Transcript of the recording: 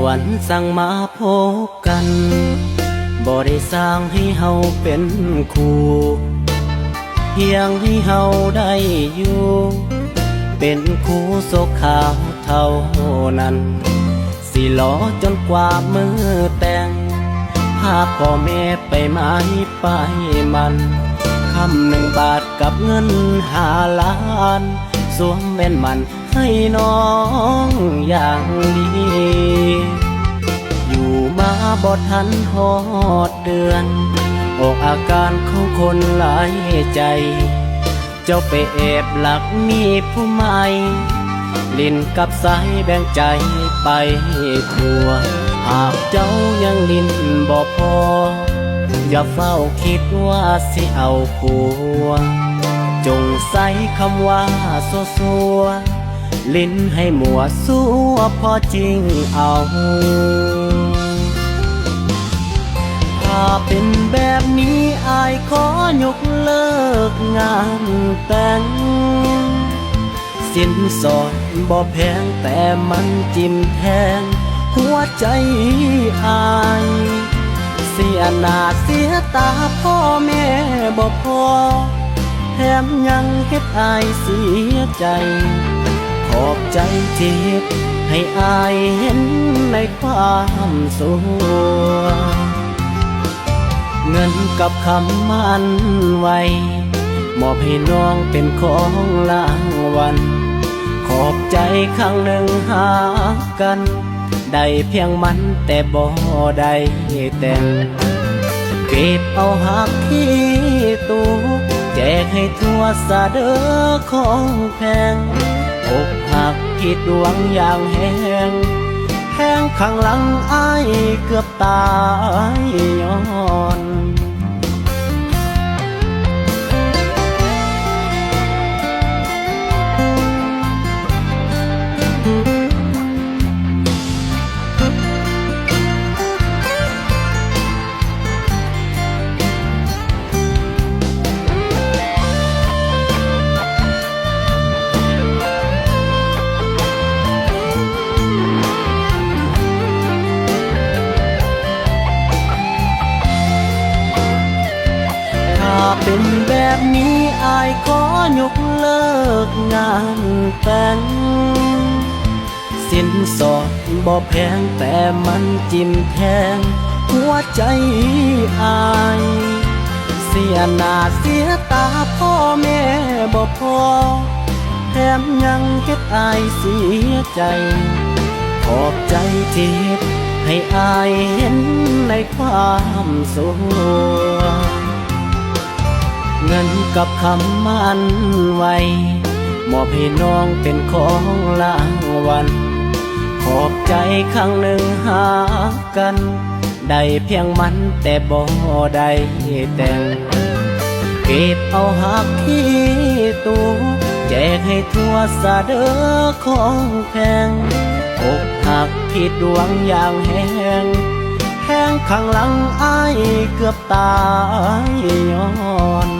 วรรค์สั่งมาพบกันบ่ได้สร้างให้เฮาเป็นคู่เพียงให้เฮาได้อยู่เป็นคู่โศกขาวเท่านั้นสิรอจนกว่ามือแต่งพาพ่อแม่ไปไม้ไปมันคำ1 บาทกับเงิน5 ล้านสวมแว่นมันให้น้องอย่างดีอยู่มาบ่ทันฮอดเดือนออกอาการของคนหลายใจเจ้าไปแอบหลักมีผู้ใหม่ลิ้นกับสายแบ่งใจไปทั่วหากเจ้ายังลิ้นบ่พออย่าเฝ้าคิดว่าสิเอาผัวจงใส่คำว่าสัวลิ้นให้มัวสัวพอจริงเอาถ้าเป็นแบบนี้อายขอยกเลิกงานแต่งสินสอดบ่แพงแต่มันจิ้มแทงหัวใจอายเสียหน้าเสียตาพ่อแม่บ่พอแถมยังเฮ็ดอายเสียใจขอบใจที่ให้อายเห็นในความสัวเงินกับคำมันไว้มอบให้น้องเป็นของรางวัลขอบใจครั้งหนึ่งหากันได้เพียงมันแต่บ่ได้แต่งเก็บเอาหักที่ตูแจกให้ทั่วซะเด้อของแพงอกหักผิดหวังอย่างแห้งแห้งข้างหลังอ้ายเกือบตายย้อนเป็นแบบนี้อายขอยกเลิกงานแต่งสินสอดบ่แพงแต่มันจิ้มแทงหัวใจอายเสียหน้าเสียตาพ่อแม่บ่พอแถมยังเฮ็ดอายเสียใจขอบใจที่ให้อายเห็นในความสัวเงินกับคำมันไว้มอบให้น้องเป็นของรางวัลขอบใจครั้งหนึ่งหากันได้เพียงมันแต่บ่ได้แต่งเก็บเอาหักที่ตูแจกให้ทั่วซะเด้อของแพงอกหักผิดหวังอย่างแห้งแห้งข้างหลังอ้ายเกือบตายย้อน